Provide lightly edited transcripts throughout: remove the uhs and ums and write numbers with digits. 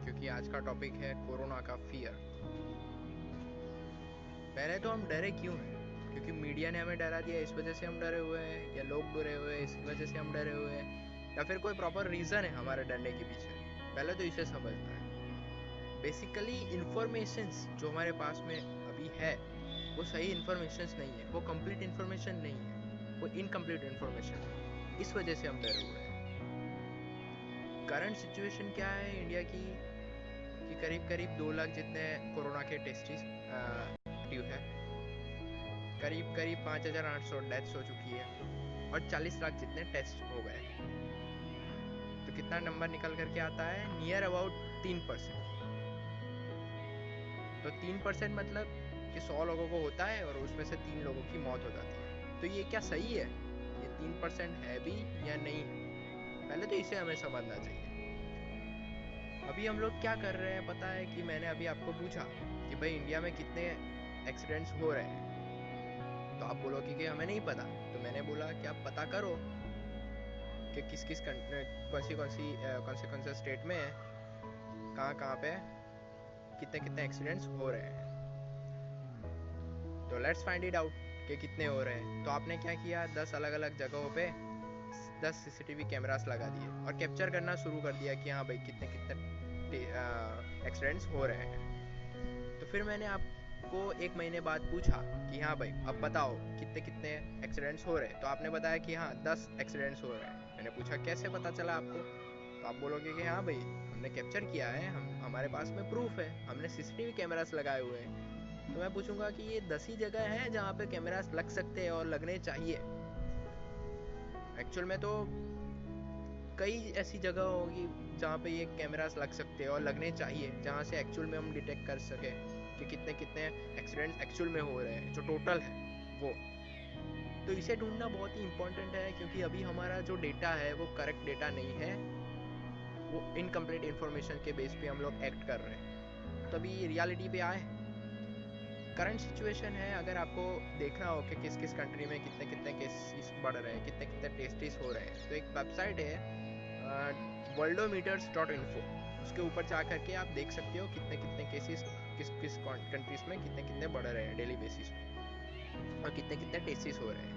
क्योंकि आज का टॉपिक है कोरोना का फियर। पहले तो हम डरे क्यों हैं? क्योंकि मीडिया ने हमें डरा दिया, इस वजह से हम डरे हुए हैं, या लोग डरे हुए हैं इस वजह से हम डरे हुए हैं, या फिर कोई प्रॉपर रीज़न है हमारे डरने के पीछे। पहले तो इसे समझना है। बेसिकली इंफॉर्मेशंस जो हमारे पास में अभी है वो सही इंफॉर्मेशंस नहीं है, वो कंप्लीट इंफॉर्मेशन नहीं है, वो इनकम्प्लीट इंफॉर्मेशन है। इस वजह से हम डरे हुए हैं। करंट सिचुएशन क्या है इंडिया की कि करीब करीब 2 लाख जितने कोरोना के टेस्टिस एक्टिव है, करीब करीब 5,800 डेथ्स हो चुकी है और 40 लाख जितने टेस्ट हो गए। तो कितना नंबर निकल करके आता है? Near about 3%। तो 3% मतलब कि 100 लोगों को होता है और उसमें से 3 लोगों की मौत हो जाती है। तो ये क्या सही है? ये 3% है भी या नहीं है? पहले तो इसे हमें समझना चाहिए। अभी हम लोग क्या कर रहे हैं पता है? कि मैंने अभी आपको पूछा कि भाई इंडिया में कितने एक्सीडेंट्स हो रहे हैं, तो आप बोलोगे कि हमें नहीं पता। तो मैंने बोला कि आप पता करो कि किस किस कौन से स्टेट में कहाँ कहाँ पे कितने कितने एक्सीडेंट्स हो रहे हैं। तो लेट्स फाइंड इट आउट कि कितने हो रहे हैं। तो आपने क्या किया, 10 अलग अलग जगहों पे 10 सीसीटीवी कैमरास लगा दिए और कैप्चर करना शुरू कर दिया कि हाँ भाई कितने कितने एक्सीडेंट्स हो रहे हैं। तो फिर मैंने आपको 1 महीने बाद पूछा कि हाँ भाई अब बताओ कितने कितने एक्सीडेंट्स हो रहे हैं। तो आपने बताया कि हाँ 10 एक्सीडेंट्स हो रहे हैं। मैंने पूछा कैसे पता चला आपको? तो आप बोलोगे कि हाँ भाई हमने कैप्चर किया है, हमारे पास में प्रूफ है, हमने सीसीटीवी कैमरास लगाए हुए हैं। तो मैं पूछूंगा कि ये 10 ही जगह है जहाँ पे कैमरास लग सकते हैं और लगने चाहिए। एक्चुअल में तो कई ऐसी जगह होगी जहाँ पे ये कैमरास लग सकते हैं और लगने चाहिए, जहाँ से एक्चुअल में हम डिटेक्ट कर सके कि कितने कितने एक्सीडेंट्स एक्चुअल में हो रहे हैं, जो टोटल है वो। तो इसे ढूंढना बहुत ही इंपॉर्टेंट है, क्योंकि अभी हमारा जो डेटा है वो करेक्ट डेटा नहीं है, वो इनकम्प्लीट इन्फॉर्मेशन के बेस पे हम लोग एक्ट कर रहे हैं। तो अभी रियलिटी पे आए, करंट सिचुएशन है, अगर आपको देखना हो कि किस किस कंट्री में कितने कितने केसेस बढ़ रहे हैं, कितने कितने टेस्टिस हो रहे हैं, तो एक वेबसाइट है worldometers.info। उसके ऊपर जा करके आप देख सकते हो कितने कितने केसेस किस किस कंट्रीज में कितने कितने बढ़ रहे हैं डेली बेसिस पे, और कितने कितने टेस्टिस हो रहे हैं।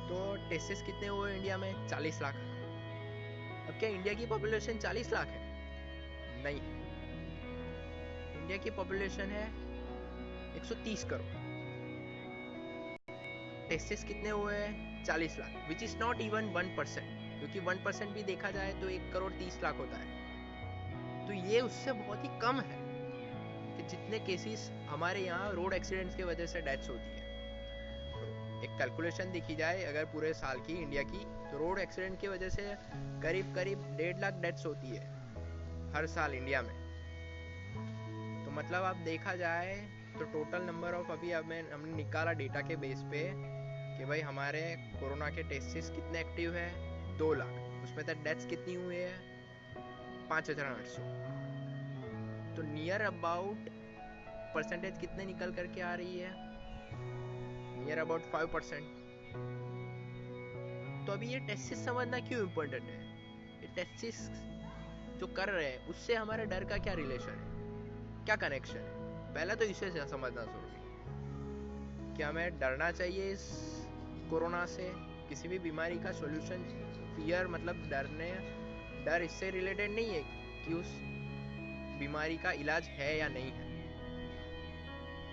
तो टेस्टिस कितने हुए इंडिया में? 40 लाख। अब क्या इंडिया की पॉपुलेशन 40 लाख है? नहीं है। इंडिया की पॉपुलेशन है 130 करोड़। टेस्टिस कितने हुए हैं? 40 lakh, which is not even 1%। क्योंकि 1% भी देखा जाए तो 1 करोड़ 30 लाख होता है। तो ये उससे बहुत ही कम है कि जितने केसेस हमारे यहाँ रोड एक्सीडेंट्स की वजह से डेथ्स होती है। तो एक कैलकुलेशन देखी जाए अगर पूरे साल की इंडिया की, तो रोड एक्सीडेंट की वजह से करीब करीब 1.5 लाख डेथ्स होती है हर साल इंडिया में। तो मतलब आप देखा जाए तो टोटल नंबर ऑफ, अभी हमने निकाला डेटा के बेस पे कि भाई हमारे कोरोना के टेस्टिस कितने एक्टिव है, 2 लाख। उसमें तक डेथ्स कितनी हुई है? 5,800। तो नियर अबाउट परसेंटेज कितने निकल करके आ रही है? Near about 5%। तो अभी ये टेस्टिस समझना क्यों इम्पोर्टेंट है? ये टेस्टिस जो कर रहे हैं उससे हमारे डर का क्या रिलेशन है, क्या कनेक्शन है? पहले तो इसे समझना जरूरी है कि हमें डरना चाहिए इस कोरोना से। किसी भी बीमारी का सॉल्यूशन, फियर मतलब डरने, डर इससे रिलेटेड नहीं है कि उस बीमारी का इलाज है या नहीं है।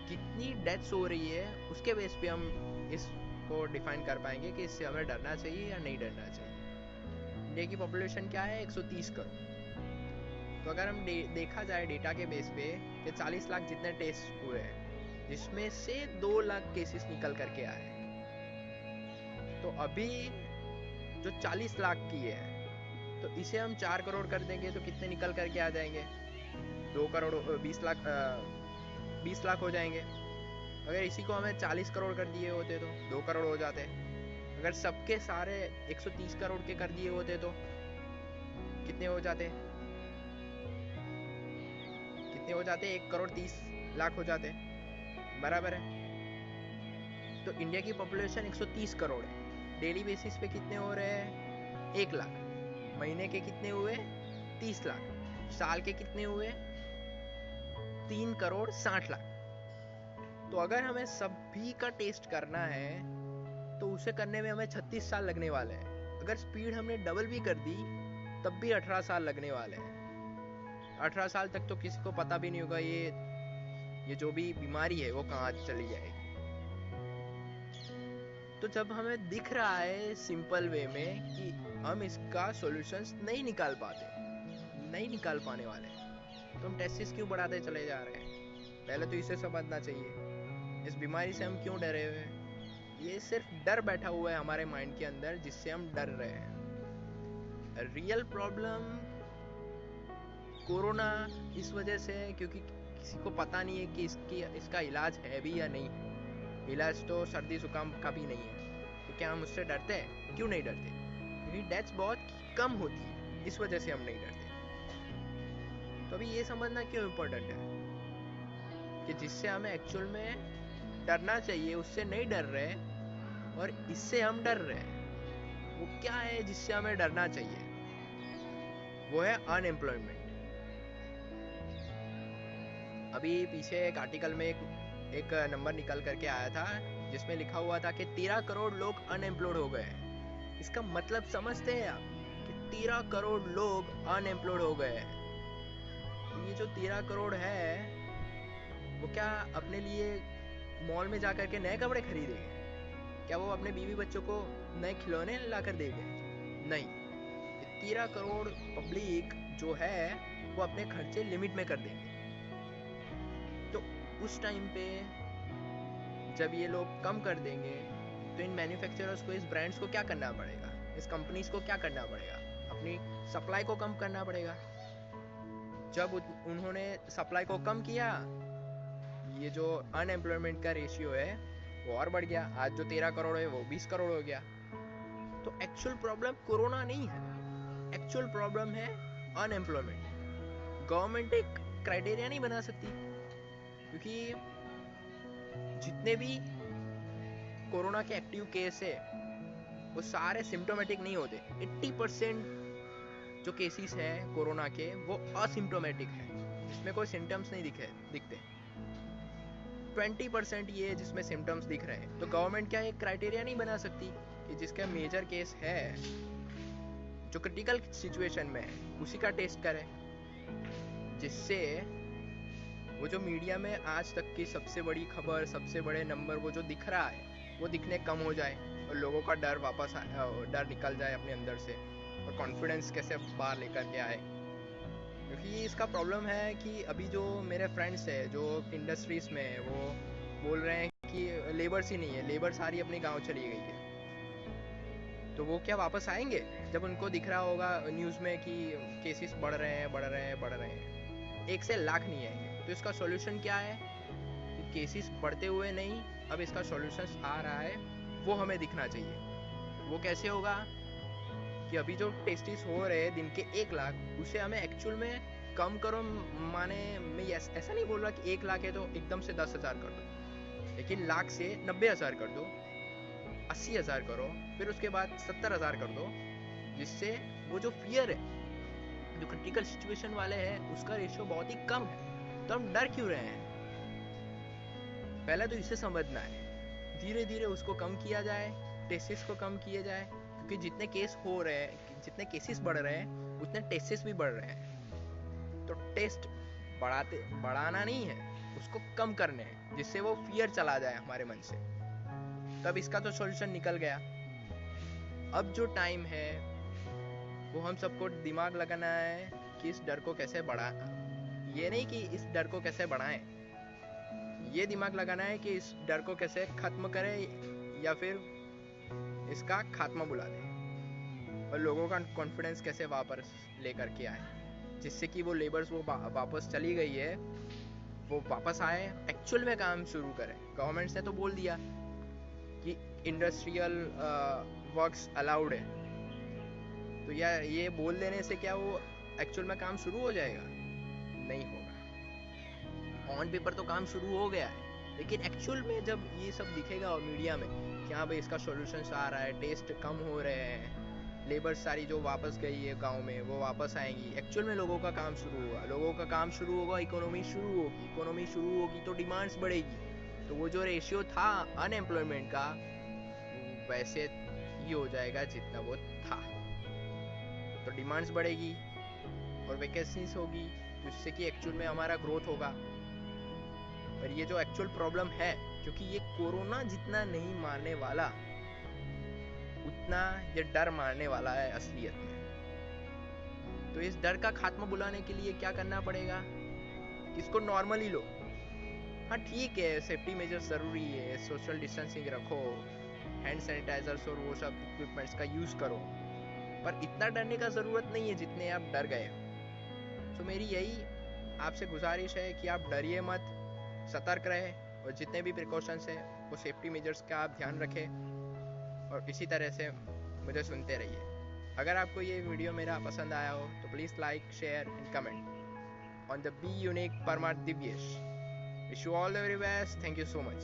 कितनी डेथ्स हो रही है उसके बेस पे हम इसको डिफाइन कर पाएंगे कि इससे हमें डरना चाहिए या नहीं डरना चाहिए। इंडिया की पॉपुलेशन क्या है? 130 करोड़। तो अगर हम देखा जाए डेटा के बेस पे कि 40 लाख जितने टेस्ट हुए हैं, जिसमें से 2 लाख केसेस निकल करके आए हैं, तो अभी जो 40 लाख की है, तो इसे हम 4 करोड़ कर देंगे तो कितने निकल करके आ जाएंगे? 2 करोड़ 20 लाख, 20 लाख हो जाएंगे। अगर इसी को हमें 40 करोड़ कर दिए होते तो 2 करोड़ हो जाते। अगर सबके सारे 130 करोड़ के कर दिए होते तो कितने हो जाते? कितने हो जाते? 1 करोड़ 30 लाख हो जाते। बराबर है। तो इंडिया की पॉपुलेशन 130 करोड़ है। डेली बेसिस पे कितने हो रहे हैं? 1 लाख। महीने के कितने हुए? 30 लाख। साल के कितने हुए? 3,60,00,000। तो अगर हमें सभी का टेस्ट करना है तो उसे करने में हमें 36 साल लगने वाले हैं। अगर स्पीड हमने डबल भी कर दी तब भी 18 साल लगने वाले हैं। 18 साल तक तो किसी को पता भी नहीं होगा ये जो भी बीमारी है वो कहाँ चली जाएगी। तो जब हमें दिख रहा है सिंपल वे में कि हम इसका सॉल्यूशंस नहीं निकाल पाने वाले, तो हम टेस्टिस क्यों बढ़ाते चले जा रहे हैं? पहले तो इसे समझना चाहिए, इस बीमारी से हम क्यों डरे हुए हैं। ये सिर्फ डर बैठा हुआ है हमारे माइंड के अंदर जिससे हम डर रहे हैं। रियल प्रॉब्लम कोरोना इस वजह से क्योंकि किसी को पता नहीं है कि इसका इलाज है भी या नहीं। इलाज तो सर्दी जुकाम का भी नहीं है, तो क्या हम उससे डरते हैं? क्यों नहीं डरते? क्योंकि डेथ्स बहुत कम होती है, इस वजह से हम नहीं डरते। तो अभी ये समझना क्यों इम्पोर्टेंट है कि जिससे हमें एक्चुअल में डरना चाहिए उससे नहीं डर रहे और इससे हम डर रहे हैं। वो क्या है जिससे हमें डरना चाहिए? वो है अनएम्प्लॉयमेंट। अभी पीछे एक आर्टिकल में एक नंबर निकल करके आया था जिसमें लिखा हुआ था कि 13 करोड़ लोग अनएम्प्लॉयड हो गए हैं। इसका मतलब समझते हैं आप कि 13 करोड़ लोग अनएम्प्लॉयड हो गए हैं। ये जो 13 करोड़ है वो क्या अपने लिए मॉल में जाकर के नए कपड़े खरीदेंगे? क्या वो अपने बीवी बच्चों को नए खिलौने ला कर देंगे? नहीं। 13 करोड़ पब्लिक जो है वो अपने खर्चे लिमिट में कर देंगे। तो उस टाइम पे जब ये लोग कम कर देंगे तो इन मैन्युफैक्चरर्स को, इस ब्रांड्स को क्या करना पड़ेगा? इस कंपनीज को क्या करना पड़ेगा? अपनी सप्लाई को कम करना पड़ेगा। जब उन्होंने सप्लाई को कम किया, ये जो अनएम्प्लॉयमेंट का रेशियो है वो और बढ़ गया। आज जो 13 करोड़ है वो 20 करोड़ हो गया। तो एक्चुअल प्रॉब्लम कोरोना नहीं है, एक्चुअल प्रॉब्लम है अनएम्प्लॉयमेंट। गवर्नमेंट एक क्राइटेरिया नहीं बना सकती क्योंकि जितने भी कोरोना के एक्टिव केस है वो सारे सिम्टोमेटिक नहीं होते। 80% जो केसेस हैं कोरोना के वो असिम्टोमेटिक है, जिसमें कोई सिम्टम्स नहीं दिखते। 20% ये है जिसमें सिम्टम्स दिख रहे हैं। तो गवर्नमेंट क्या एक क्राइटेरिया नहीं बना सकती कि जिसका मेजर केस है, जो क्रिटिकल सिचुएशन में है, उसी का टेस्ट करें, जिससे वो जो मीडिया में आज तक की सबसे बड़ी खबर, सबसे बड़े नंबर वो जो दिख रहा है वो दिखने कम हो जाए और लोगों का डर डर निकल जाए अपने अंदर से और कॉन्फिडेंस कैसे बाहर लेकर के आए। क्योंकि इसका प्रॉब्लम है कि अभी जो मेरे फ्रेंड्स है जो इंडस्ट्रीज में है वो बोल रहे हैं कि लेबर्स ही नहीं है, लेबर सारी अपने गांव चली गई है। तो वो क्या वापस आएंगे जब उनको दिख रहा होगा न्यूज़ में कि केसेस बढ़ रहे हैं? 1 से लाख नहीं आएंगे। तो इसका सॉल्यूशन क्या है कि केसेस बढ़ते हुए नहीं, अब इसका सॉल्यूशन आ रहा है, वो हमें दिखना चाहिए। वो कैसे होगा कि अभी जो टेस्टिस हो रहे हैं दिन के 1 लाख, उसे हमें एक्चुअल में कम करो। माने मैं ऐसा नहीं बोल रहा कि 1 लाख है तो एकदम से 10,000 कर दो, लेकिन लाख से 90,000 कर दो, 80,000 करो, फिर उसके बाद 70,000 कर दो, जिससे वो जो फियर है, जो क्रिटिकल सिचुएशन वाले हैं, उसका रेशियो बहुत ही कम है। तो हम डर क्यों रहे हैं? पहले तो इसे समझना है, धीरे धीरे उसको कम किया जाए, टेस्टिस को कम किए जाए, क्योंकि जितने केस हो रहे हैं, जितने केसेस बढ़ रहे हैं उतने टेस्टिस भी बढ़ रहे हैं। तो टेस्ट बढ़ाना नहीं है, उसको कम करने हैं, जिससे वो फियर चला जाए हमारे मन से। तब इसका तो सॉल्यूशन निकल गया। अब जो टाइम है वो हम सबको दिमाग लगाना है कि इस डर को कैसे ये नहीं कि इस डर को कैसे बढ़ाएं, ये दिमाग लगाना है कि इस डर को कैसे खत्म करें या फिर इसका खात्मा बुला दें और लोगों का कॉन्फिडेंस कैसे वापस लेकर के आए, जिससे कि वो लेबर्स वो वापस चली गई है वो वापस आए, एक्चुअल में काम शुरू करें। गवर्नमेंट ने तो बोल दिया कि इंडस्ट्रियल वर्क्स अलाउड है, तो ये बोल देने से क्या वो एक्चुअल में काम शुरू हो जाएगा? नहीं होगा। ऑन पेपर तो काम शुरू हो गया है, लेकिन एक्चुअल में जब ये सब दिखेगा और मीडिया में कि हाँ भाई इसका सॉल्यूशन आ रहा है, टेस्ट कम हो रहे हैं, लेबर सारी जो वापस गई है गांव में वो वापस आएंगी, एक्चुअल में लोगों का काम शुरू होगा, लोगों का काम शुरू होगा, इकोनॉमी शुरू होगी, इकोनॉमी शुरू होगी तो डिमांड्स बढ़ेगी, तो वो जो रेशियो था अनएम्प्लॉयमेंट का वैसे ही हो जाएगा जितना वो था, तो डिमांड्स बढ़ेगी और वैकेंसीज होगी, जिससे कि एक्चुअल में हमारा ग्रोथ होगा। पर ये जो एक्चुअल प्रॉब्लम है, क्योंकि ये कोरोना जितना नहीं मारने वाला उतना ये डर मारने वाला है असलियत में। तो इस डर का खात्मा बुलाने के लिए क्या करना पड़ेगा, इसको नॉर्मली लो। हाँ ठीक है, सेफ्टी मेजर्स ज़रूरी है, सोशल डिस्टेंसिंग रखो, हैंड सैनिटाइजर्स और वो सब इक्विपमेंट्स का यूज़ करो, पर इतना डरने का ज़रूरत नहीं है जितने आप डर गए हो। तो मेरी यही आपसे गुजारिश है कि आप डरिए मत, सतर्क रहे और जितने भी प्रिकॉशंस हैं वो सेफ्टी मेजर्स का आप ध्यान रखें और इसी तरह से मुझे सुनते रहिए। अगर आपको ये वीडियो मेरा पसंद आया हो तो please like, share and comment on the be unique Parmar Divyesh. Wish you all the very best, thank you so much.